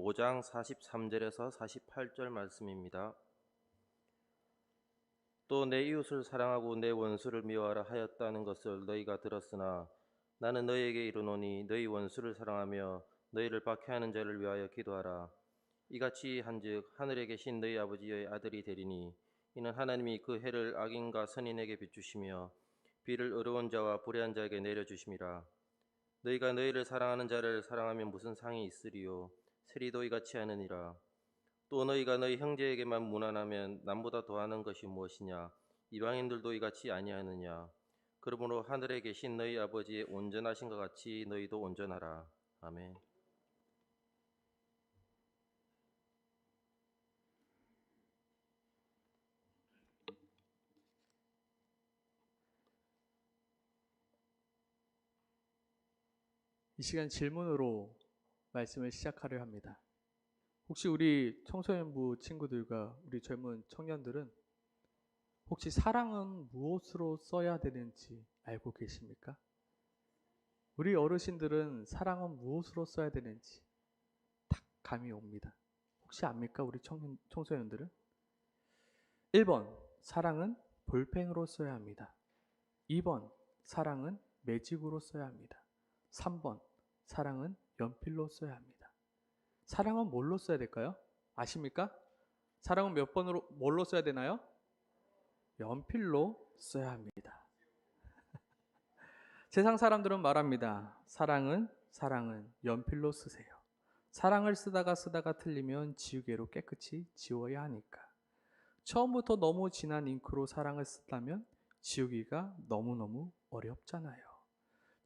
5장 43절에서 48절 말씀입니다. 또 내 이웃을 사랑하고 내 원수를 미워하라 하였다는 것을 너희가 들었으나 나는 너희에게 이르노니 너희 원수를 사랑하며 너희를 박해하는 자를 위하여 기도하라. 이같이 한즉 하늘에 계신 너희 아버지의 아들이 되리니 이는 하나님이 그 해를 악인과 선인에게 비추시며 비를 어려운 자와 불의한 자에게 내려주심이라. 너희가 너희를 사랑하는 자를 사랑하면 무슨 상이 있으리요? 세리도 이같이 하느니라. 또 너희가 너희 형제에게만 무난하면 남보다 더하는 것이 무엇이냐? 이방인들도 이같이 아니하느냐? 그러므로 하늘에 계신 너희 아버지의 온전하신 것 같이 너희도 온전하라. 아멘. 이 시간 질문으로 말씀을 시작하려 합니다. 혹시 우리 청소년부 친구들과 우리 젊은 청년들은 혹시 사랑은 무엇으로 써야 되는지 알고 계십니까? 우리 어르신들은 사랑은 무엇으로 써야 되는지 딱 감이 옵니다. 혹시 압니까? 우리 청소년들은? 1번, 사랑은 볼펜으로 써야 합니다. 2번, 사랑은 매직으로 써야 합니다. 3번, 사랑은 연필로 써야 합니다. 사랑은 뭘로 써야 될까요? 아십니까? 사랑은 몇 번으로 뭘로 써야 되나요? 연필로 써야 합니다. 세상 사람들은 말합니다. 사랑은 연필로 쓰세요. 사랑을 쓰다가 틀리면 지우개로 깨끗이 지워야 하니까. 처음부터 너무 진한 잉크로 사랑을 쓰다면 지우기가 너무너무 어렵잖아요.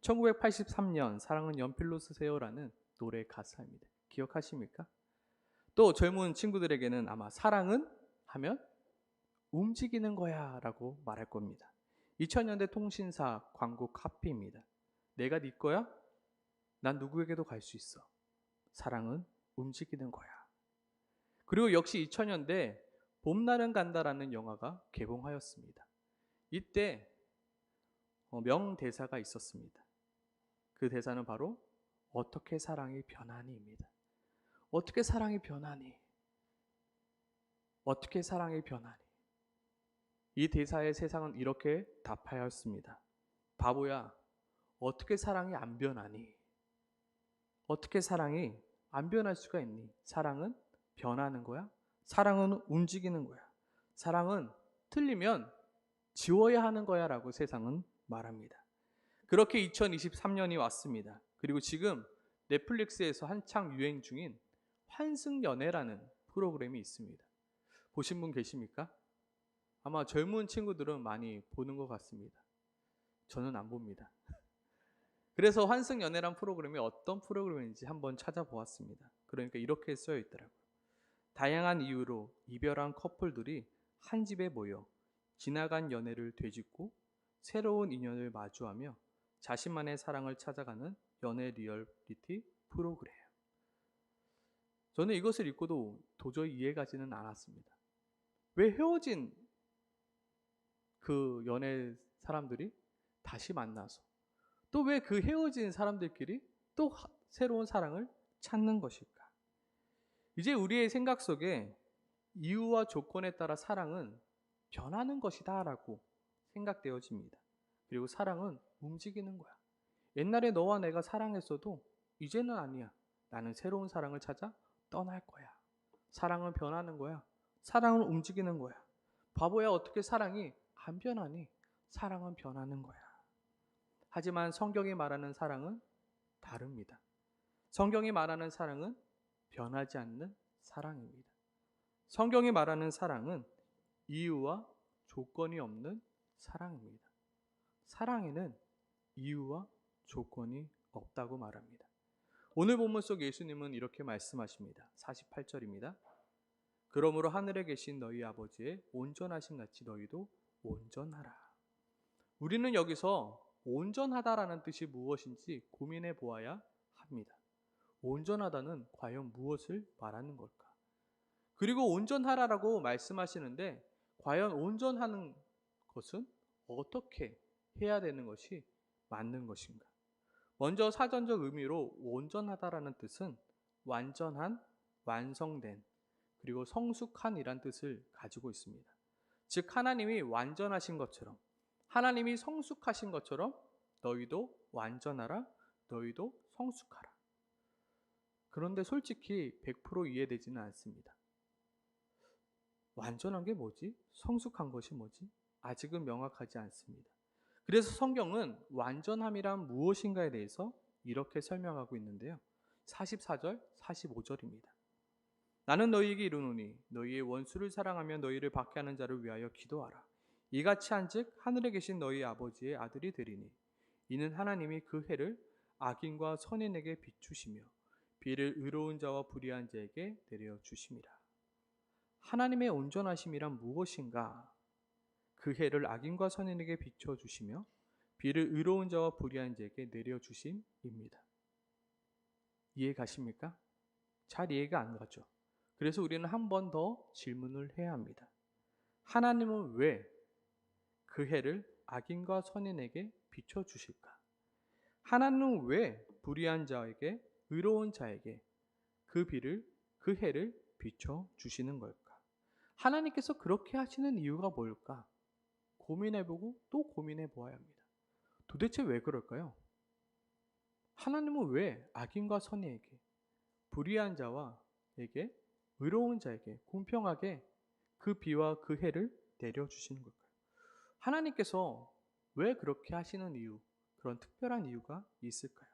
1983년 사랑은 연필로 쓰세요라는 노래 가사입니다. 기억하십니까? 또 젊은 친구들에게는 아마 사랑은 하면 움직이는 거야 라고 말할 겁니다. 2000년대 통신사 광고 카피입니다. 내가 네 거야? 난 누구에게도 갈 수 있어. 사랑은 움직이는 거야. 그리고 역시 2000년대 봄날은 간다라는 영화가 개봉하였습니다. 이때 명대사가 있었습니다. 그 대사는 바로 어떻게 사랑이 변하니입니다. 어떻게 사랑이 변하니? 어떻게 사랑이 변하니? 이 대사에 세상은 이렇게 답하였습니다. 바보야, 어떻게 사랑이 안 변하니? 어떻게 사랑이 안 변할 수가 있니? 사랑은 변하는 거야. 사랑은 움직이는 거야. 사랑은 틀리면 지워야 하는 거야 라고 세상은 말합니다. 그렇게 2023년이 왔습니다. 그리고 지금 넷플릭스에서 한창 유행 중인 환승연애라는 프로그램이 있습니다. 보신 분 계십니까? 아마 젊은 친구들은 많이 보는 것 같습니다. 저는 안 봅니다. 그래서 환승연애란 프로그램이 어떤 프로그램인지 한번 찾아보았습니다. 그러니까 이렇게 쓰여 있더라고요. 다양한 이유로 이별한 커플들이 한 집에 모여 지나간 연애를 되짚고 새로운 인연을 마주하며 자신만의 사랑을 찾아가는 연애 리얼리티 프로그램. 저는 이것을 읽고도 도저히 이해가지는 않았습니다. 왜 헤어진 그 연애 사람들이 다시 만나서 또 왜 그 헤어진 사람들끼리 또 새로운 사랑을 찾는 것일까? 이제 우리의 생각 속에 이유와 조건에 따라 사랑은 변하는 것이다 라고 생각되어집니다. 그리고 사랑은 움직이는 거야. 옛날에 너와 내가 사랑했어도 이제는 아니야. 나는 새로운 사랑을 찾아 떠날 거야. 사랑은 변하는 거야. 사랑은 움직이는 거야. 바보야, 어떻게 사랑이 안 변하니? 사랑은 변하는 거야. 하지만 성경이 말하는 사랑은 다릅니다. 성경이 말하는 사랑은 변하지 않는 사랑입니다. 성경이 말하는 사랑은 이유와 조건이 없는 사랑입니다. 사랑에는 이유와 조건이 없다고 말합니다. 오늘 본문 속 예수님은 이렇게 말씀하십니다. 48절입니다. 그러므로 하늘에 계신 너희 아버지의 온전하신 같이 너희도 온전하라. 우리는 여기서 온전하다라는 뜻이 무엇인지 고민해 보아야 합니다. 온전하다는 과연 무엇을 말하는 걸까? 그리고 온전하라라고 말씀하시는데 과연 온전하는 것은 어떻게 해야 되는 것이 맞는 것인가? 먼저 사전적 의미로 온전하다라는 뜻은 완전한 완성된 그리고 성숙한이란 뜻을 가지고 있습니다. 즉 하나님이 완전하신 것처럼, 하나님이 성숙하신 것처럼 너희도 완전하라, 너희도 성숙하라. 그런데 솔직히 100% 이해되지는 않습니다. 완전한 게 뭐지? 성숙한 것이 뭐지? 아직은 명확하지 않습니다. 그래서 성경은 완전함이란 무엇인가에 대해서 이렇게 설명하고 있는데요. 44절, 45절입니다. 나는 너희에게 이르노니 너희의 원수를 사랑하며 너희를 박해하는 자를 위하여 기도하라. 이같이 한즉 하늘에 계신 너희 아버지의 아들이 되리니 이는 하나님이 그 해를 악인과 선인에게 비추시며 비를 의로운 자와 불의한 자에게 내려 주심이라. 하나님의 온전하심이란 무엇인가? 그 해를 악인과 선인에게 비춰 주시며 비를 의로운 자와 불의한 자에게 내려 주심입니다. 이해 가십니까? 잘 이해가 안 가죠. 그래서 우리는 한 번 더 질문을 해야 합니다. 하나님은 왜 그 해를 악인과 선인에게 비춰 주실까? 하나님은 왜 불의한 자에게 의로운 자에게 그 해를 비춰 주시는 걸까? 하나님께서 그렇게 하시는 이유가 뭘까? 고민해보고 또 고민해 보아야 합니다. 도대체 왜 그럴까요? 하나님은 왜 악인과 선인에게, 불의한 자와에게, 의로운 자에게 공평하게 그 비와 그 해를 내려주시는 걸까요? 하나님께서 왜 그렇게 하시는 이유, 그런 특별한 이유가 있을까요?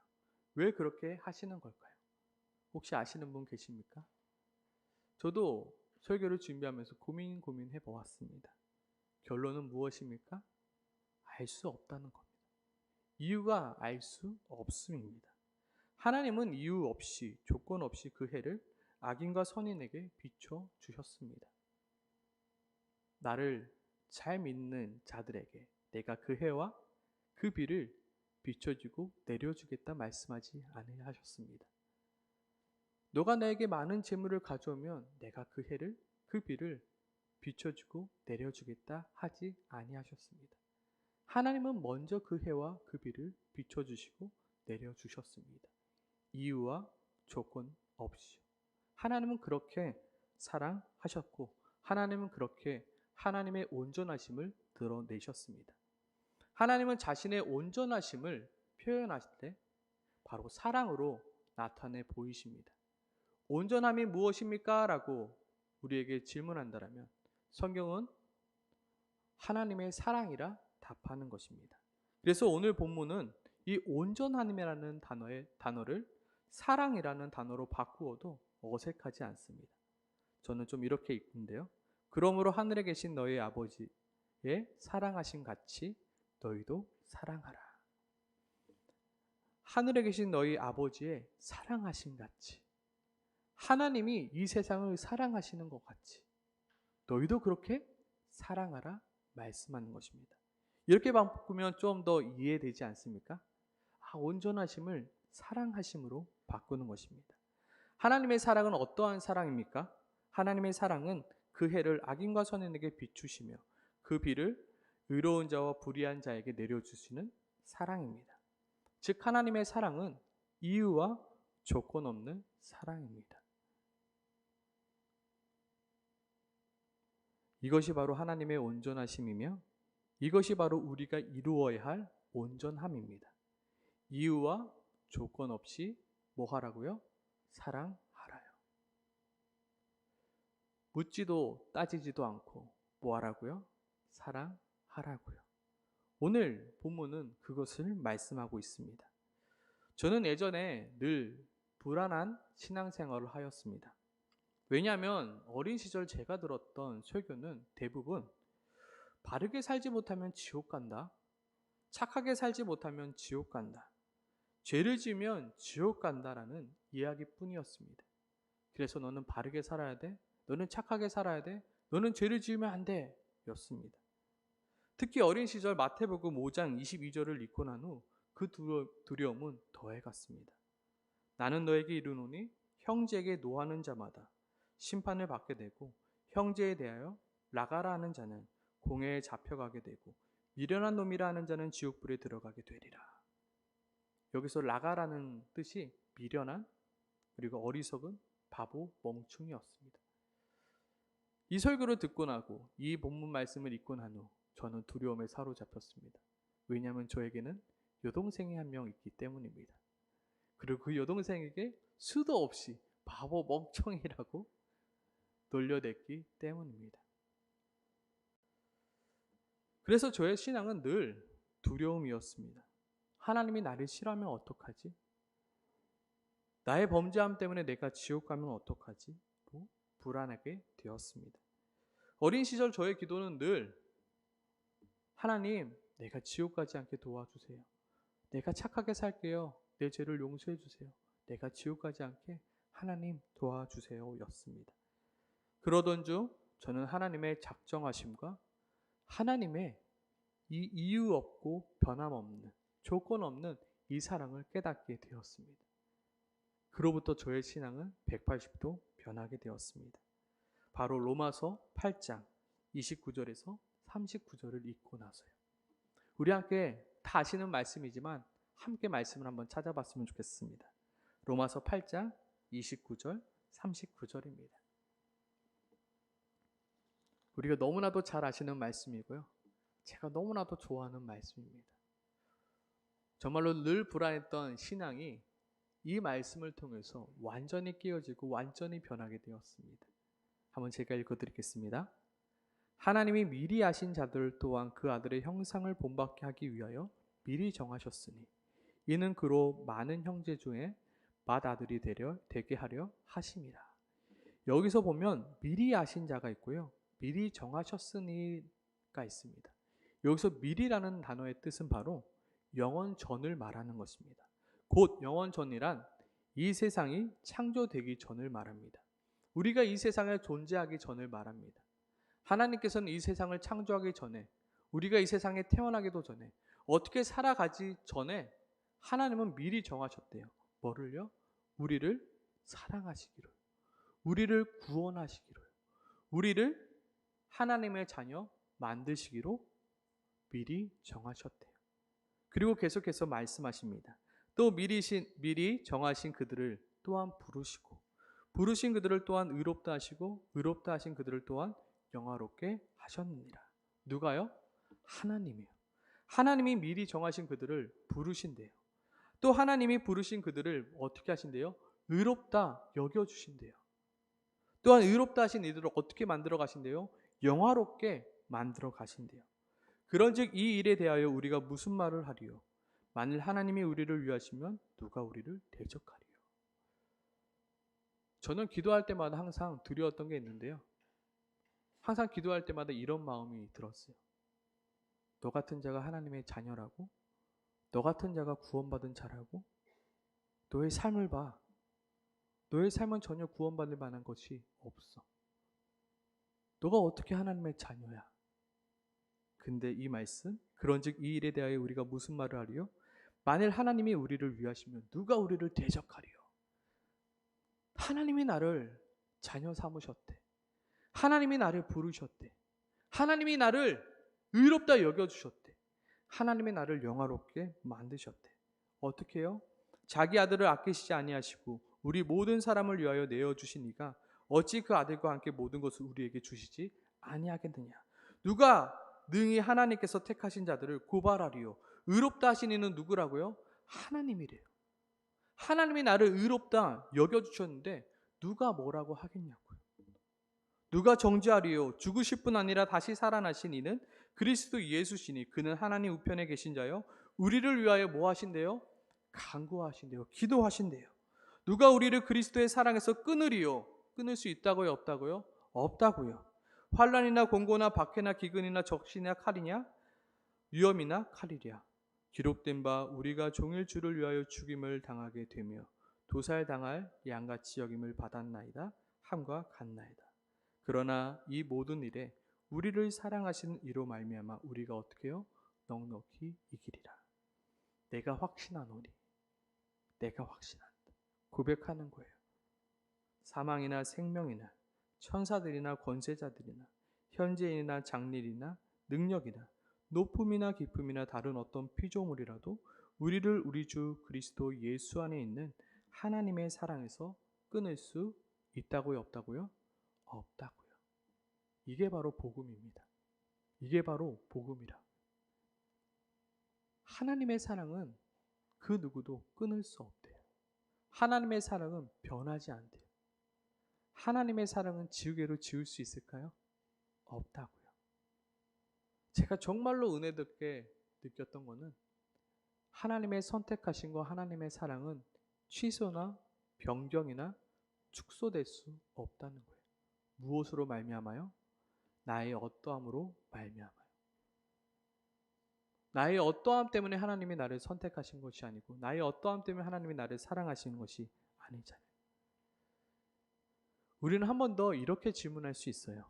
왜 그렇게 하시는 걸까요? 혹시 아시는 분 계십니까? 저도 설교를 준비하면서 고민해 보았습니다. 결론은 무엇입니까? 알 수 없다는 겁니다. 이유가 알 수 없음입니다. 하나님은 이유 없이, 조건 없이 그 해를 악인과 선인에게 비춰 주셨습니다. 나를 잘 믿는 자들에게 내가 그 해와 그 비를 비춰주고 내려주겠다 말씀하지 아니하셨습니다. 너가 나에게 많은 재물을 가져오면 내가 그 해를, 그 비를 비춰주고 내려주겠다 하지 아니하셨습니다. 하나님은 먼저 그 해와 그 비를 비춰주시고 내려주셨습니다. 이유와 조건 없이요. 하나님은 그렇게 사랑하셨고 하나님은 그렇게 하나님의 온전하심을 드러내셨습니다. 하나님은 자신의 온전하심을 표현하실 때 바로 사랑으로 나타내 보이십니다. 온전함이 무엇입니까? 라고 우리에게 질문한다면 성경은 하나님의 사랑이라 답하는 것입니다. 그래서 오늘 본문은 이 온전함이라는 단어를 사랑이라는 단어로 바꾸어도 어색하지 않습니다. 저는 좀 이렇게 읽는데요. 그러므로 하늘에 계신 너희 아버지의 사랑하심 같이 너희도 사랑하라. 하늘에 계신 너희 아버지의 사랑하심 같이, 하나님이 이 세상을 사랑하시는 것 같이 너희도 그렇게 사랑하라 말씀하는 것입니다. 이렇게 바꾸면 좀 더 이해되지 않습니까? 온전하심을 사랑하심으로 바꾸는 것입니다. 하나님의 사랑은 어떠한 사랑입니까? 하나님의 사랑은 그 해를 악인과 선인에게 비추시며 그 비를 의로운 자와 불의한 자에게 내려주시는 사랑입니다. 즉 하나님의 사랑은 이유와 조건 없는 사랑입니다. 이것이 바로 하나님의 온전하심이며 이것이 바로 우리가 이루어야 할 온전함입니다. 이유와 조건 없이 뭐 하라고요? 사랑하라요. 묻지도 따지지도 않고 뭐 하라고요? 사랑하라고요. 오늘 본문은 그것을 말씀하고 있습니다. 저는 예전에 늘 불안한 신앙생활을 하였습니다. 왜냐하면 어린 시절 제가 들었던 설교는 대부분 바르게 살지 못하면 지옥 간다. 착하게 살지 못하면 지옥 간다. 죄를 지으면 지옥 간다라는 이야기뿐이었습니다. 그래서 너는 바르게 살아야 돼. 너는 착하게 살아야 돼. 너는 죄를 지으면 안 돼. 였습니다. 특히 어린 시절 마태복음 5장 22절을 읽고 난 후 그 두려움은 더해갔습니다. 나는 너에게 이르노니 형제에게 노하는 자마다 심판을 받게 되고 형제에 대하여 나가라 하는 자는 공회에 잡혀가게 되고 미련한 놈이라 하는 자는 지옥불에 들어가게 되리라. 여기서 나가라는 뜻이 미련한 그리고 어리석은 바보 멍충이었습니다. 이 설교를 듣고 나고 이 본문 말씀을 읽고 난 후 저는 두려움에 사로잡혔습니다. 왜냐하면 저에게는 여동생이 한 명 있기 때문입니다. 그리고 그 여동생에게 수도 없이 바보 멍청이라고 놀려댔기 때문입니다. 그래서 저의 신앙은 늘 두려움이었습니다. 하나님이 나를 싫어하면 어떡하지? 나의 범죄함 때문에 내가 지옥 가면 어떡하지? 불안하게 되었습니다. 어린 시절 저의 기도는 늘 하나님, 내가 지옥 가지 않게 도와주세요. 내가 착하게 살게요. 내 죄를 용서해 주세요. 내가 지옥 가지 않게 하나님 도와주세요 였습니다. 그러던 중 저는 하나님의 작정하심과 하나님의 이 이유 없고 변함없는 조건 없는 이 사랑을 깨닫게 되었습니다. 그로부터 저의 신앙은 180도 변하게 되었습니다. 바로 로마서 8장 29절에서 39절을 읽고 나서요. 우리 함께 다 아시는 말씀이지만 함께 말씀을 한번 찾아봤으면 좋겠습니다. 로마서 8장 29절 39절입니다. 우리가 너무나도 잘 아시는 말씀이고요. 제가 너무나도 좋아하는 말씀입니다. 정말로 늘 불안했던 신앙이 이 말씀을 통해서 완전히 깨어지고 완전히 변하게 되었습니다. 한번 제가 읽어드리겠습니다. 하나님이 미리 아신 자들 또한 그 아들의 형상을 본받게 하기 위하여 미리 정하셨으니 이는 그로 많은 형제 중에 맏아들이 되게 하려 하심이라. 여기서 보면 미리 아신 자가 있고요. 미리 정하셨으니가 있습니다. 여기서 미리라는 단어의 뜻은 바로 영원 전을 말하는 것입니다. 곧 영원 전이란 이 세상이 창조되기 전을 말합니다. 우리가 이 세상에 존재하기 전을 말합니다. 하나님께서는 이 세상을 창조하기 전에, 우리가 이 세상에 태어나기도 전에, 어떻게 살아가기 전에 하나님은 미리 정하셨대요. 뭐를요? 우리를 사랑하시기로, 우리를 구원하시기로, 우리를 하나님의 자녀 만드시기로 미리 정하셨대요. 그리고 계속해서 말씀하십니다. 또 미리 정하신 그들을 또한 부르신 그들을 또한 의롭다 하시고 의롭다 하신 그들을 또한 영화롭게 하셨느니라. 누가요? 하나님이요. 하나님이 미리 정하신 그들을 부르신대요. 또 하나님이 부르신 그들을 어떻게 하신대요? 의롭다 여겨주신대요. 또한 의롭다 하신 이들을 어떻게 만들어 가신대요? 영화롭게 만들어 가신대요. 그런즉 이 일에 대하여 우리가 무슨 말을 하리요? 만일 하나님이 우리를 위하시면 누가 우리를 대적하리요? 저는 기도할 때마다 항상 두려웠던 게 있는데요. 항상 기도할 때마다 이런 마음이 들었어요. 너 같은 자가 하나님의 자녀라고? 너 같은 자가 구원받은 자라고? 너의 삶을 봐. 너의 삶은 전혀 구원받을 만한 것이 없어. 너가 어떻게 하나님의 자녀야? 근데 이 말씀, 그런즉 이 일에 대하여 우리가 무슨 말을 하리요? 만일 하나님이 우리를 위하시면 누가 우리를 대적하리요? 하나님이 나를 자녀 삼으셨대. 하나님이 나를 부르셨대. 하나님이 나를 의롭다 여겨주셨대. 하나님이 나를 영화롭게 만드셨대. 어떻게 해요? 자기 아들을 아끼시지 아니하시고 우리 모든 사람을 위하여 내어주신 이가 어찌 그 아들과 함께 모든 것을 우리에게 주시지 아니하겠느냐. 누가 능히 하나님께서 택하신 자들을 고발하리요? 의롭다 하신 이는 누구라고요? 하나님이래요. 하나님이 나를 의롭다 여겨주셨는데 누가 뭐라고 하겠냐고요. 누가 정죄하리요? 죽으실 뿐 아니라 다시 살아나신 이는 그리스도 예수시니 그는 하나님 우편에 계신 자요 우리를 위하여 뭐 하신대요? 간구하신대요. 기도하신대요. 누가 우리를 그리스도의 사랑에서 끊으리요? 끊을 수 있다고요? 없다고요? 없다고요. 환난이나 공고나 박해나 기근이나 적신이나 칼이냐? 위험이나 칼이랴. 기록된 바 우리가 종일 주를 위하여 죽임을 당하게 되며 도살당할 양같이 여김을 받았나이다 함과 같나이다. 그러나 이 모든 일에 우리를 사랑하시는 이로 말미암아 우리가 어떻게 해요? 넉넉히 이기리라. 내가 확신하노니, 내가 확신한다. 고백하는 거예요. 사망이나 생명이나 천사들이나 권세자들이나 현재인이나 장래이나 능력이나 높음이나 깊음이나 다른 어떤 피조물이라도 우리를 우리 주 그리스도 예수 안에 있는 하나님의 사랑에서 끊을 수 있다고요, 없다고요? 없다고요. 이게 바로 복음입니다. 이게 바로 복음이라. 하나님의 사랑은 그 누구도 끊을 수 없대요. 하나님의 사랑은 변하지 않대요. 하나님의 사랑은 지우개로 지울 수 있을까요? 없다고요. 제가 정말로 은혜롭게 느꼈던 거는 하나님의 선택하신 거 하나님의 사랑은 취소나 변경이나 축소될 수 없다는 거예요. 무엇으로 말미암아요? 나의 어떠함으로 말미암아요. 나의 어떠함 때문에 하나님이 나를 선택하신 것이 아니고 나의 어떠함 때문에 하나님이 나를 사랑하시는 것이 아니잖아요. 우리는 한 번 더 이렇게 질문할 수 있어요.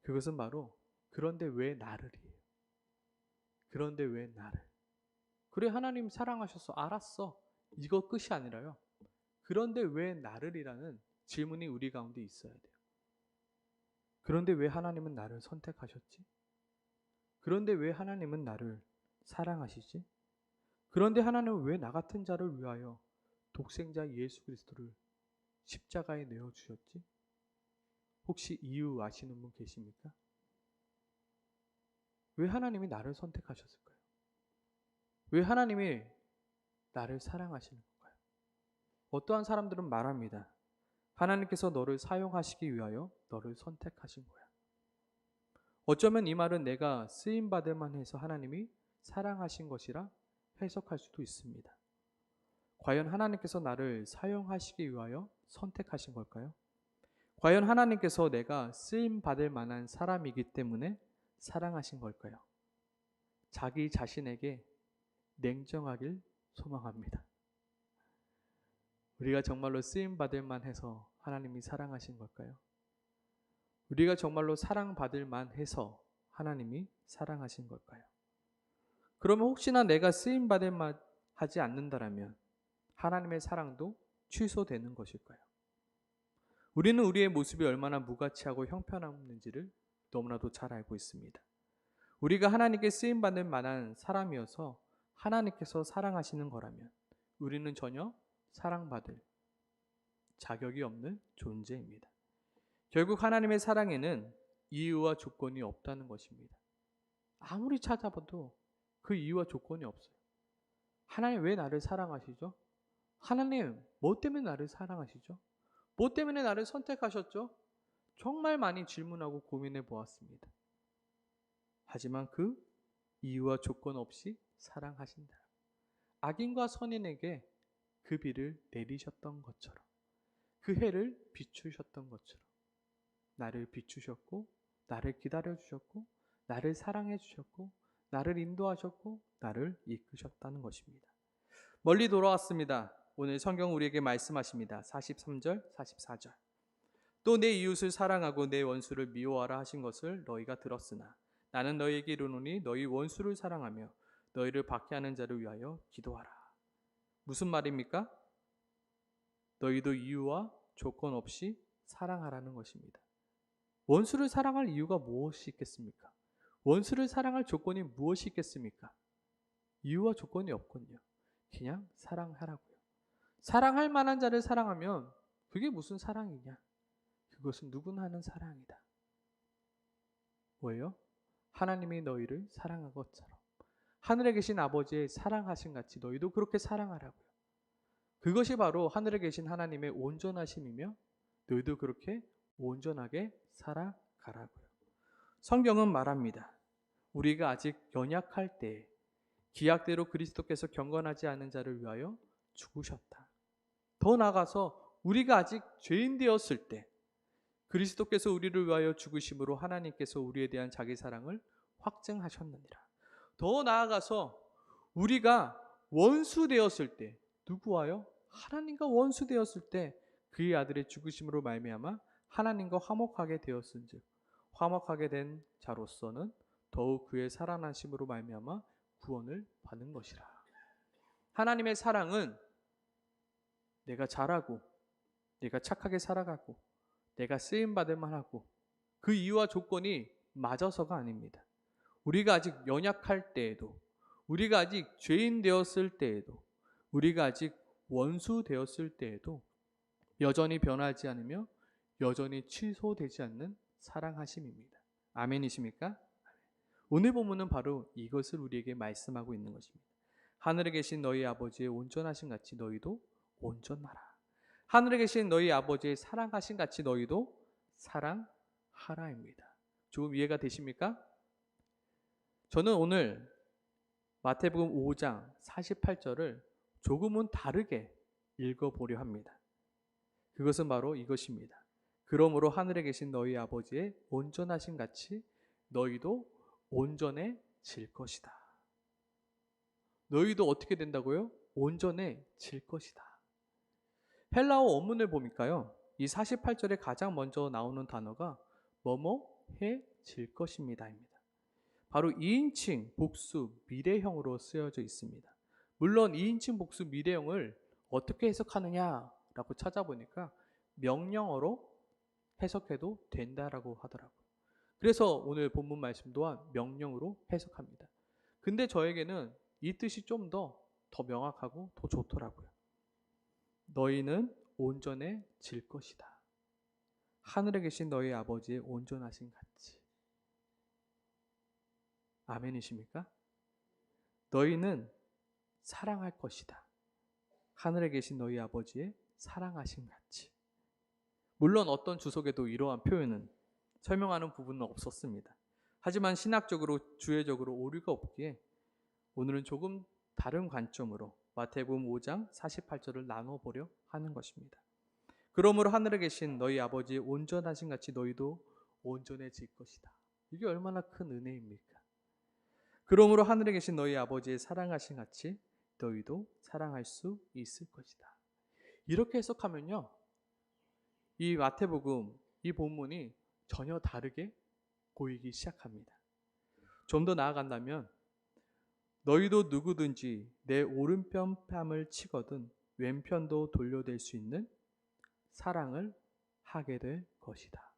그것은 바로 그런데 왜 나를이에요. 그런데 왜 나를? 그래 하나님 사랑하셨어. 알았어. 이거 끝이 아니라요. 그런데 왜 나를이라는 질문이 우리 가운데 있어야 돼요. 그런데 왜 하나님은 나를 선택하셨지? 그런데 왜 하나님은 나를 사랑하시지? 그런데 하나님은 왜 나 같은 자를 위하여 독생자 예수 그리스도를 십자가에 내어주셨지? 혹시 이유 아시는 분 계십니까? 왜 하나님이 나를 선택하셨을까요? 왜 하나님이 나를 사랑하시는 건가요? 어떠한 사람들은 말합니다. 하나님께서 너를 사용하시기 위하여 너를 선택하신 거야. 어쩌면 이 말은 내가 쓰임받을 만해서 하나님이 사랑하신 것이라 해석할 수도 있습니다. 과연 하나님께서 나를 사용하시기 위하여 선택하신 걸까요? 과연 하나님께서 내가 쓰임받을 만한 사람이기 때문에 사랑하신 걸까요? 자기 자신에게 냉정하길 소망합니다. 우리가 정말로 쓰임받을 만해서 하나님이 사랑하신 걸까요? 우리가 정말로 사랑받을 만해서 하나님이 사랑하신 걸까요? 그러면 혹시나 내가 쓰임받을 만하지 않는다라면 하나님의 사랑도 취소되는 것일까요? 우리는 우리의 모습이 얼마나 무가치하고 형편없는지를 너무나도 잘 알고 있습니다. 우리가 하나님께 쓰임받을 만한 사람이어서 하나님께서 사랑하시는 거라면 우리는 전혀 사랑받을 자격이 없는 존재입니다. 결국 하나님의 사랑에는 이유와 조건이 없다는 것입니다. 아무리 찾아봐도 그 이유와 조건이 없어요. 하나님 왜 나를 사랑하시죠? 하나님 뭐 때문에 나를 사랑하시죠? 뭐 때문에 나를 선택하셨죠? 정말 많이 질문하고 고민해 보았습니다. 하지만 그 이유와 조건 없이 사랑하신다. 악인과 선인에게 그 비를 내리셨던 것처럼 그 해를 비추셨던 것처럼 나를 비추셨고 나를 기다려주셨고 나를 사랑해 주셨고 나를 인도하셨고 나를 이끄셨다는 것입니다. 멀리 돌아왔습니다. 오늘 성경 우리에게 말씀하십니다. 43절 44절 또 내 이웃을 사랑하고 내 원수를 미워하라 하신 것을 너희가 들었으나 나는 너희에게 이르노니 너희 원수를 사랑하며 너희를 박해하는 자를 위하여 기도하라. 무슨 말입니까? 너희도 이유와 조건 없이 사랑하라는 것입니다. 원수를 사랑할 이유가 무엇이 있겠습니까? 원수를 사랑할 조건이 무엇이 있겠습니까? 이유와 조건이 없군요. 그냥 사랑하라고요. 사랑할 만한 자를 사랑하면 그게 무슨 사랑이냐? 그것은 누구나 하는 사랑이다. 뭐예요? 하나님이 너희를 사랑한 것처럼 하늘에 계신 아버지의 사랑하신 같이 너희도 그렇게 사랑하라고요. 그것이 바로 하늘에 계신 하나님의 온전하심이며 너희도 그렇게 온전하게 살아가라고요. 성경은 말합니다. 우리가 아직 연약할 때 기약대로 그리스도께서 경건하지 않은 자를 위하여 죽으셨다. 더 나아가서 우리가 아직 죄인 되었을 때 그리스도께서 우리를 위하여 죽으심으로 하나님께서 우리에 대한 자기 사랑을 확증하셨느니라. 더 나아가서 우리가 원수 되었을 때 누구와요? 하나님과 원수 되었을 때 그의 아들의 죽으심으로 말미암아 하나님과 화목하게 되었은즉 화목하게 된 자로서는 더욱 그의 살아나심으로 말미암아 구원을 받는 것이라. 하나님의 사랑은 내가 잘하고 내가 착하게 살아가고 내가 쓰임받을 만하고 그 이유와 조건이 맞아서가 아닙니다. 우리가 아직 연약할 때에도 우리가 아직 죄인 되었을 때에도 우리가 아직 원수 되었을 때에도 여전히 변하지 않으며 여전히 취소되지 않는 사랑하심입니다. 아멘이십니까? 오늘 본문은 바로 이것을 우리에게 말씀하고 있는 것입니다. 하늘에 계신 너희 아버지의 온전하신 같이 너희도 온전하라. 하늘에 계신 너희 아버지의 사랑하신 같이 너희도 사랑하라입니다. 조금 이해가 되십니까? 저는 오늘 마태복음 5장 48절을 조금은 다르게 읽어보려 합니다. 그것은 바로 이것입니다. 그러므로 하늘에 계신 너희 아버지의 온전하신 같이 너희도 온전해질 것이다. 너희도 어떻게 된다고요? 온전해질 것이다. 헬라어 원문을 보니까요, 이 48절에 가장 먼저 나오는 단어가 뭐뭐해질 것입니다입니다. 바로 2인칭 복수 미래형으로 쓰여져 있습니다. 물론 2인칭 복수 미래형을 어떻게 해석하느냐라고 찾아보니까 명령어로 해석해도 된다라고 하더라고요. 그래서 오늘 본문 말씀 또한 명령으로 해석합니다. 근데 저에게는 이 뜻이 좀 더 명확하고 더 좋더라고요. 너희는 온전해질 것이다. 하늘에 계신 너희 아버지의 온전하신 같이. 아멘이십니까? 너희는 사랑할 것이다. 하늘에 계신 너희 아버지의 사랑하신 같이. 물론 어떤 주석에도 이러한 표현은 설명하는 부분은 없었습니다. 하지만 신학적으로 주해적으로 오류가 없기에 오늘은 조금 다른 관점으로 마태복음 5장 48절을 나눠보려 하는 것입니다. 그러므로 하늘에 계신 너희 아버지의 온전하신 같이 너희도 온전해질 것이다. 이게 얼마나 큰 은혜입니까? 그러므로 하늘에 계신 너희 아버지의 사랑하신 같이 너희도 사랑할 수 있을 것이다. 이렇게 해석하면요, 이 마태복음, 이 본문이 전혀 다르게 보이기 시작합니다. 좀 더 나아간다면 너희도 누구든지 내 오른편 뺨을 치거든 왼편도 돌려댈 수 있는 사랑을 하게 될 것이다.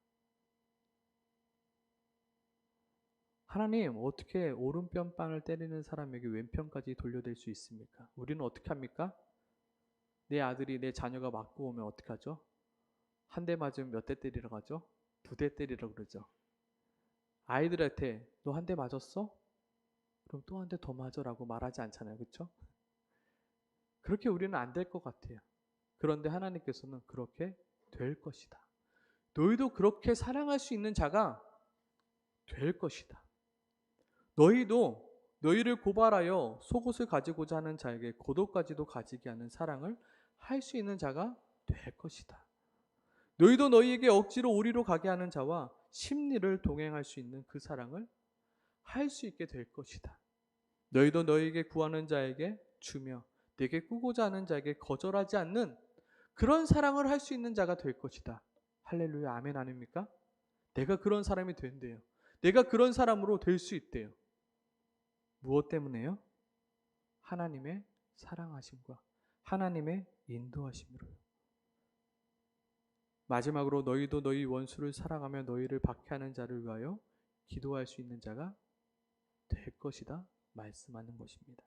하나님, 어떻게 오른편 뺨을 때리는 사람에게 왼편까지 돌려댈 수 있습니까? 우리는 어떻게 합니까? 내 아들이, 내 자녀가 맞고 오면 어떻게 하죠? 한 대 맞으면 몇 대 때리라고 하죠? 2대 때리라고 그러죠. 아이들한테 너 한 대 맞았어? 그럼 또 한 대 더 맞으라고 말하지 않잖아요. 그렇죠? 그렇게 우리는 안 될 것 같아요. 그런데 하나님께서는 그렇게 될 것이다. 너희도 그렇게 사랑할 수 있는 자가 될 것이다. 너희도 너희를 고발하여 속옷을 가지고자 하는 자에게 고도까지도 가지게 하는 사랑을 할 수 있는 자가 될 것이다. 너희도 너희에게 억지로 오리로 가게 하는 자와 심리를 동행할 수 있는 그 사랑을 할 수 있게 될 것이다. 너희도 너희에게 구하는 자에게 주며 내게 꾸고자 하는 자에게 거절하지 않는 그런 사랑을 할 수 있는 자가 될 것이다. 할렐루야, 아멘 아닙니까? 내가 그런 사람이 된대요. 내가 그런 사람으로 될 수 있대요. 무엇 때문에요? 하나님의 사랑하심과 하나님의 인도하심으로요. 마지막으로 너희도 너희 원수를 사랑하며 너희를 박해하는 자를 위하여 기도할 수 있는 자가 될 것이다 말씀하는 것입니다.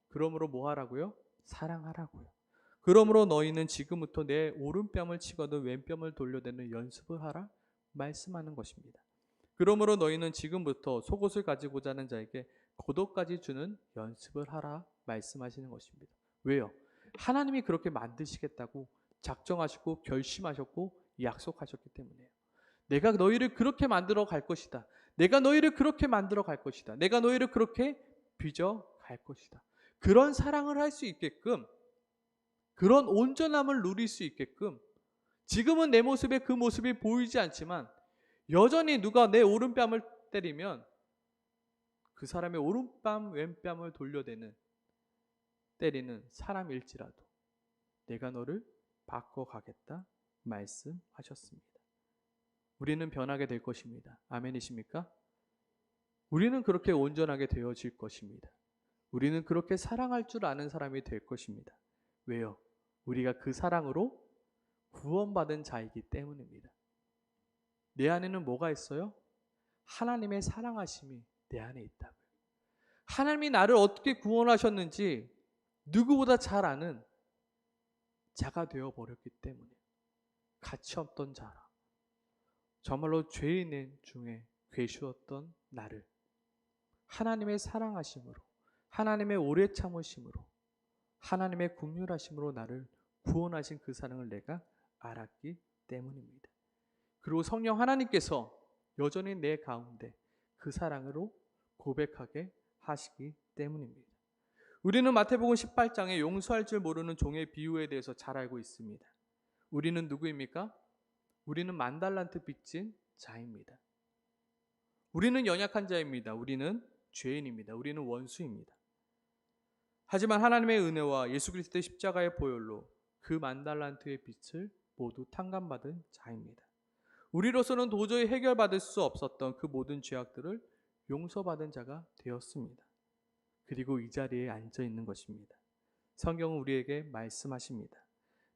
그러므로 뭐 하라고요? 사랑하라고요. 그러므로 너희는 지금부터 내 오른뺨을 치거든 왼뺨을 돌려대는 연습을 하라 말씀하는 것입니다. 그러므로 너희는 지금부터 속옷을 가지고자 하는 자에게 고도까지 주는 연습을 하라 말씀하시는 것입니다. 왜요? 하나님이 그렇게 만드시겠다고 작정하시고 결심하셨고 약속하셨기 때문에요. 내가 너희를 그렇게 만들어 갈 것이다. 내가 너희를 그렇게 만들어 갈 것이다. 내가 너희를 그렇게 빚어 갈 것이다. 그런 사랑을 할 수 있게끔, 그런 온전함을 누릴 수 있게끔, 지금은 내 모습에 그 모습이 보이지 않지만 여전히 누가 내 오른뺨을 때리면 그 사람의 오른뺨 왼뺨을 돌려대는, 때리는 사람일지라도 내가 너를 바꿔가겠다 말씀하셨습니다. 우리는 변하게 될 것입니다. 아멘이십니까? 우리는 그렇게 온전하게 되어질 것입니다. 우리는 그렇게 사랑할 줄 아는 사람이 될 것입니다. 왜요? 우리가 그 사랑으로 구원받은 자이기 때문입니다. 내 안에는 뭐가 있어요? 하나님의 사랑하심이 내 안에 있다고요. 하나님이 나를 어떻게 구원하셨는지 누구보다 잘 아는 자가 되어버렸기 때문에 가치 없던 자라, 정말로 죄인 중에 괴수였던 나를 하나님의 사랑하심으로, 하나님의 오래 참으심으로, 하나님의 긍휼하심으로 나를 구원하신 그 사랑을 내가 알았기 때문입니다. 그리고 성령 하나님께서 여전히 내 가운데 그 사랑으로 고백하게 하시기 때문입니다. 우리는 마태복음 18장에 용서할 줄 모르는 종의 비유에 대해서 잘 알고 있습니다. 우리는 누구입니까? 우리는 만달란트 빚진 자입니다. 우리는 연약한 자입니다. 우리는 죄인입니다. 우리는 원수입니다. 하지만 하나님의 은혜와 예수 그리스도의 십자가의 보혈로 그 만달란트의 빚을 모두 탕감받은 자입니다. 우리로서는 도저히 해결받을 수 없었던 그 모든 죄악들을 용서받은 자가 되었습니다. 그리고 이 자리에 앉아 있는 것입니다. 성경은 우리에게 말씀하십니다.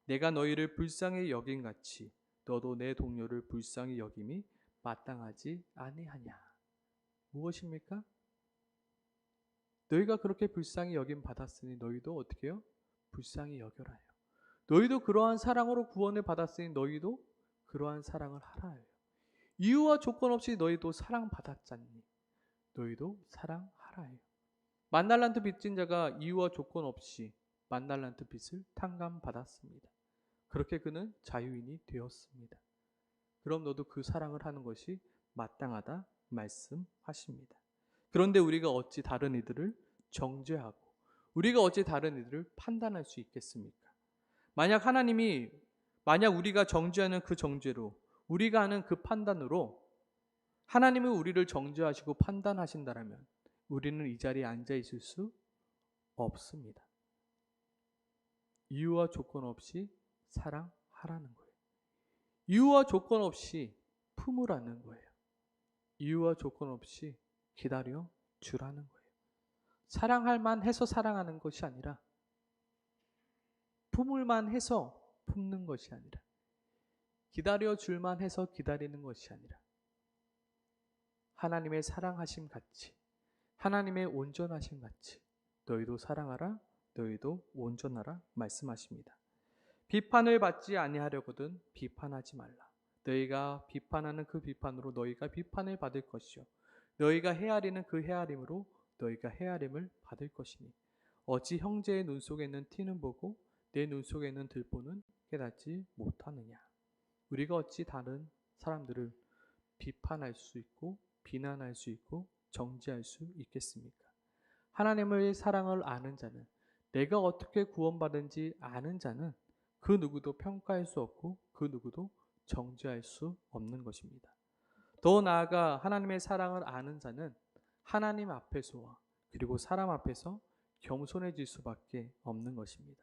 내가 너희를 불쌍히 여긴 같이 너도 내 동료를 불쌍히 여김이 마땅하지 아니하냐. 무엇입니까? 너희가 그렇게 불쌍히 여김 받았으니 너희도 어떻게 해요? 불쌍히 여겨라요. 너희도 그러한 사랑으로 구원을 받았으니 너희도 그러한 사랑을 하라요. 이유와 조건 없이 너희도 사랑받았잖니. 너희도 사랑하라요. 만달란트 빚진 자가 이유와 조건 없이 만달란트 빚을 탕감받았습니다. 그렇게 그는 자유인이 되었습니다. 그럼 너도 그 사랑을 하는 것이 마땅하다 말씀하십니다. 그런데 우리가 어찌 다른 이들을 정죄하고 우리가 어찌 다른 이들을 판단할 수 있겠습니까? 만약 우리가 정죄하는 그 정죄로 우리가 하는 그 판단으로 하나님은 우리를 정죄하시고 판단하신다면 우리는 이 자리에 앉아 있을 수 없습니다. 이유와 조건 없이 사랑하라는 거예요. 이유와 조건 없이 품으라는 거예요. 이유와 조건 없이 기다려 주라는 거예요. 사랑할 만해서 사랑하는 것이 아니라 품을 만해서 품는 것이 아니라 기다려 줄 만해서 기다리는 것이 아니라 하나님의 사랑하심 같이 하나님의 온전하심 같이 너희도 사랑하라 너희도 온전하라 말씀하십니다. 비판을 받지 아니하려거든 비판하지 말라. 너희가 비판하는 그 비판으로 너희가 비판을 받을 것이요 너희가 헤아리는 그 헤아림으로 너희가 헤아림을 받을 것이니 어찌 형제의 눈 속에 있는 티는 보고 내 눈 속에 있는 들보는 깨닫지 못하느냐. 우리가 어찌 다른 사람들을 비판할 수 있고 비난할 수 있고 정죄할 수 있겠습니까? 하나님의 사랑을 아는 자는 내가 어떻게 구원받은지 아는 자는 그 누구도 평가할 수 없고 그 누구도 정죄할 수 없는 것입니다. 더 나아가 하나님의 사랑을 아는 자는 하나님 앞에서와 그리고 사람 앞에서 겸손해질 수밖에 없는 것입니다.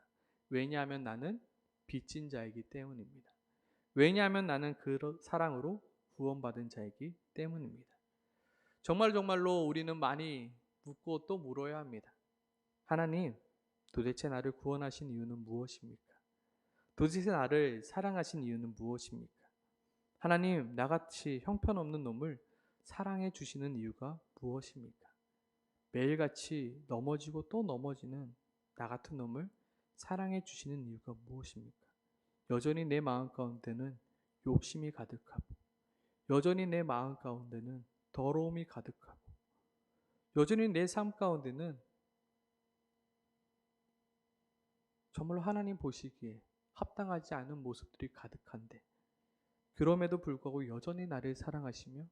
왜냐하면 나는 빚진 자이기 때문입니다. 왜냐하면 나는 그 사랑으로 구원받은 자이기 때문입니다. 정말로 우리는 많이 묻고 또 물어야 합니다. 하나님, 도대체 나를 구원하신 이유는 무엇입니까? 도대체 나를 사랑하신 이유는 무엇입니까? 하나님, 나같이 형편없는 놈을 사랑해 주시는 이유가 무엇입니까? 매일같이 넘어지고 또 넘어지는 나 같은 놈을 사랑해 주시는 이유가 무엇입니까? 여전히 내 마음 가운데는 욕심이 가득하고 여전히 내 마음 가운데는 더러움이 가득하고 여전히 내 삶 가운데는 정말로 하나님 보시기에 합당하지 않은 모습들이 가득한데 그럼에도 불구하고 여전히 나를 사랑하시며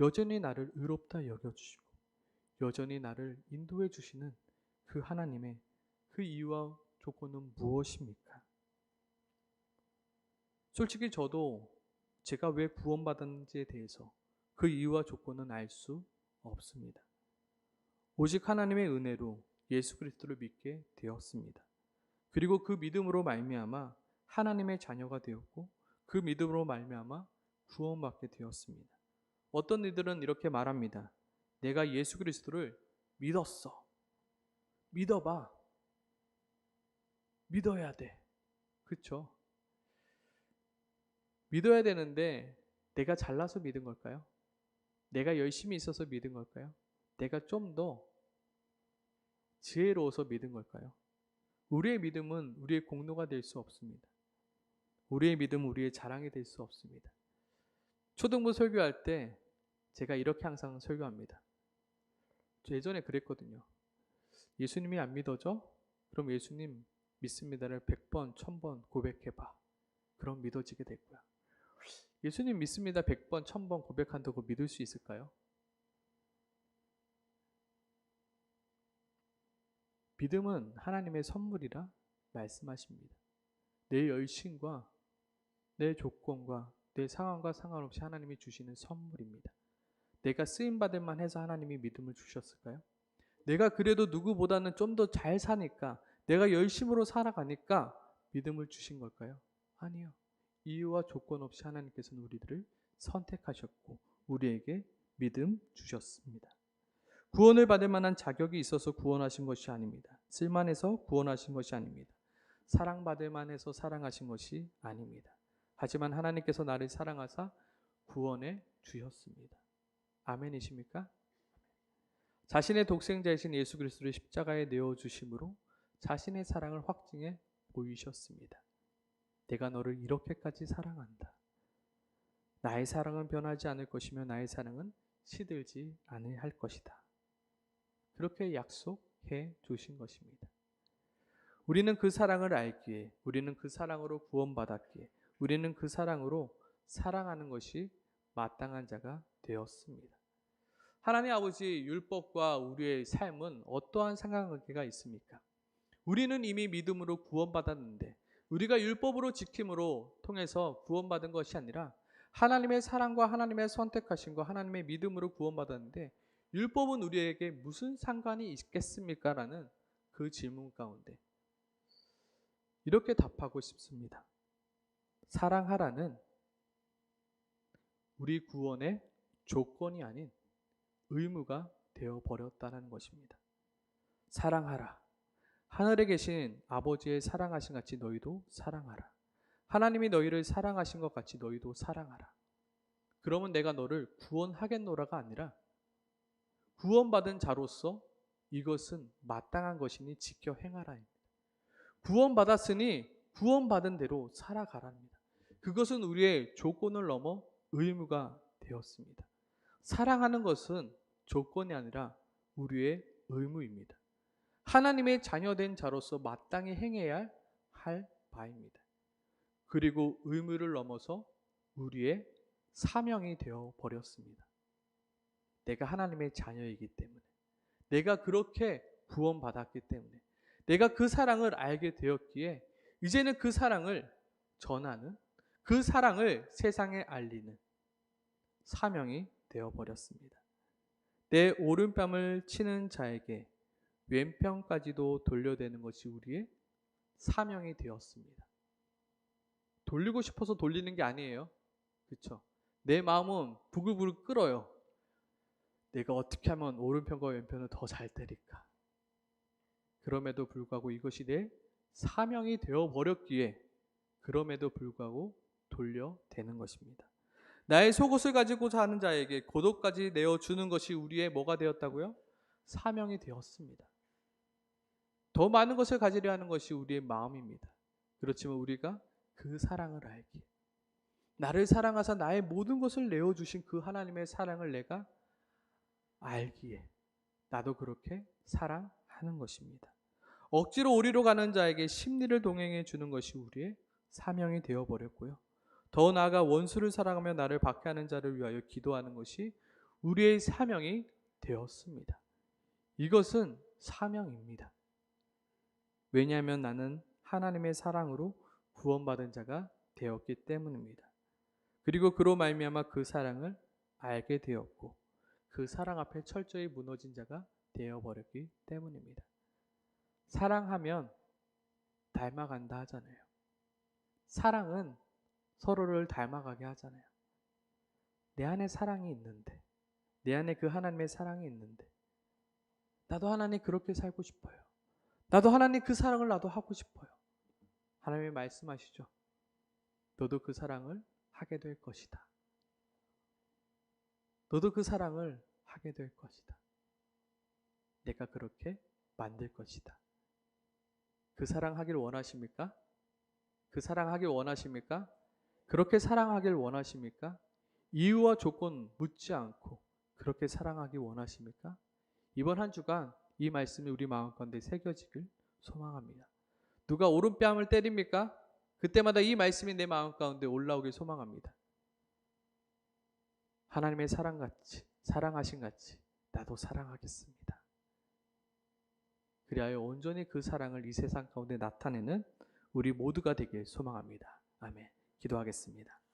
여전히 나를 의롭다 여겨주시고 여전히 나를 인도해 주시는 그 하나님의 그 이유와 조건은 무엇입니까? 솔직히 저도 제가 왜 구원받았는지에 대해서 그 이유와 조건은 알 수 없습니다. 오직 하나님의 은혜로 예수 그리스도를 믿게 되었습니다. 그리고 그 믿음으로 말미암아 하나님의 자녀가 되었고 그 믿음으로 말미암아 구원받게 되었습니다. 어떤 이들은 이렇게 말합니다. 내가 예수 그리스도를 믿었어. 믿어봐. 믿어야 돼. 그렇죠? 믿어야 되는데 내가 잘나서 믿은 걸까요? 내가 열심히 있어서 믿은 걸까요? 내가 좀 더 지혜로워서 믿은 걸까요? 우리의 믿음은 우리의 공로가 될 수 없습니다. 우리의 믿음은 우리의 자랑이 될 수 없습니다. 초등부 설교할 때 제가 이렇게 항상 설교합니다. 저 예전에 그랬거든요. 예수님이 안 믿어져? 그럼 예수님 믿습니다를 100번, 1000번 고백해봐. 그럼 믿어지게 될 거야. 예수님 믿습니다 100번, 1000번 고백한다고 믿을 수 있을까요? 믿음은 하나님의 선물이라 말씀하십니다. 내 열심과 내 조건과 내 상황과 상관없이 하나님이 주시는 선물입니다. 내가 쓰임받을 만해서 하나님이 믿음을 주셨을까요? 내가 그래도 누구보다는 좀 더 잘 사니까, 내가 열심으로 살아가니까 믿음을 주신 걸까요? 아니요. 이유와 조건 없이 하나님께서는 우리들을 선택하셨고 우리에게 믿음 주셨습니다. 구원을 받을 만한 자격이 있어서 구원하신 것이 아닙니다. 쓸만해서 구원하신 것이 아닙니다. 사랑받을 만해서 사랑하신 것이 아닙니다. 하지만 하나님께서 나를 사랑하사 구원해 주셨습니다. 아멘이십니까? 자신의 독생자이신 예수 그리스도를 십자가에 내어주심으로 자신의 사랑을 확증해 보이셨습니다. 내가 너를 이렇게까지 사랑한다. 나의 사랑은 변하지 않을 것이며 나의 사랑은 시들지 않을 것이다. 그렇게 약속해 주신 것입니다. 우리는 그 사랑을 알기에, 우리는 그 사랑으로 구원받았기에, 우리는 그 사랑으로 사랑하는 것이 마땅한 자가 되었습니다. 하나님 아버지 율법과 우리의 삶은 어떠한 상관관계가 있습니까? 우리는 이미 믿음으로 구원받았는데 우리가 율법으로 지킴으로 통해서 구원받은 것이 아니라 하나님의 사랑과 하나님의 선택하심과 하나님의 믿음으로 구원받았는데 율법은 우리에게 무슨 상관이 있겠습니까? 라는 그 질문 가운데 이렇게 답하고 싶습니다. 사랑하라는 우리 구원의 조건이 아닌 의무가 되어버렸다는 것입니다. 사랑하라. 하늘에 계신 아버지의 사랑하신 같이 너희도 사랑하라. 하나님이 너희를 사랑하신 것 같이 너희도 사랑하라. 그러면 내가 너를 구원하겠노라가 아니라 구원받은 자로서 이것은 마땅한 것이니 지켜 행하라입니다. 구원받았으니 구원받은 대로 살아가랍니다. 그것은 우리의 조건을 넘어 의무가 되었습니다. 사랑하는 것은 조건이 아니라 우리의 의무입니다. 하나님의 자녀된 자로서 마땅히 행해야 할 바입니다. 그리고 의무를 넘어서 우리의 사명이 되어 버렸습니다. 내가 하나님의 자녀이기 때문에, 내가 그렇게 구원받았기 때문에, 내가 그 사랑을 알게 되었기에 이제는 그 사랑을 전하는, 그 사랑을 세상에 알리는 사명이 되어버렸습니다. 내 오른뺨을 치는 자에게 왼편까지도 돌려대는 것이 우리의 사명이 되었습니다. 돌리고 싶어서 돌리는 게 아니에요. 그렇죠? 내 마음은 부글부글 끓어요. 내가 어떻게 하면 오른편과 왼편을 더 잘 때릴까? 그럼에도 불구하고 이것이 내 사명이 되어버렸기에 그럼에도 불구하고 돌려대는 것입니다. 나의 속옷을 가지고 사는 자에게 고독까지 내어주는 것이 우리의 뭐가 되었다고요? 사명이 되었습니다. 더 많은 것을 가지려 하는 것이 우리의 마음입니다. 그렇지만 우리가 그 사랑을 알기에, 나를 사랑하사 나의 모든 것을 내어주신 그 하나님의 사랑을 내가 알기에 나도 그렇게 사랑하는 것입니다. 억지로 오리로 가는 자에게 심리를 동행해 주는 것이 우리의 사명이 되어버렸고요. 더 나아가 원수를 사랑하며 나를 박해하는 자를 위하여 기도하는 것이 우리의 사명이 되었습니다. 이것은 사명입니다. 왜냐하면 나는 하나님의 사랑으로 구원받은 자가 되었기 때문입니다. 그리고 그로 말미암아 그 사랑을 알게 되었고 그 사랑 앞에 철저히 무너진 자가 되어버렸기 때문입니다. 사랑하면 닮아간다 하잖아요. 사랑은 서로를 닮아가게 하잖아요. 내 안에 사랑이 있는데, 내 안에 그 하나님의 사랑이 있는데 나도 하나님 그렇게 살고 싶어요. 나도 하나님 그 사랑을 나도 하고 싶어요. 하나님이 말씀하시죠. 너도 그 사랑을 하게 될 것이다. 너도 그 사랑을 하게 될 것이다. 내가 그렇게 만들 것이다. 그 사랑하길 원하십니까? 그 사랑하길 원하십니까? 그렇게 사랑하길 원하십니까? 이유와 조건 묻지 않고 그렇게 사랑하기 원하십니까? 이번 한 주간 이 말씀이 우리 마음 가운데 새겨지길 소망합니다. 누가 오른뺨을 때립니까? 그때마다 이 말씀이 내 마음 가운데 올라오길 소망합니다. 하나님의 사랑같이, 사랑하신 같이 나도 사랑하겠습니다. 그리하여 온전히 그 사랑을 이 세상 가운데 나타내는 우리 모두가 되길 소망합니다. 아멘. 기도하겠습니다.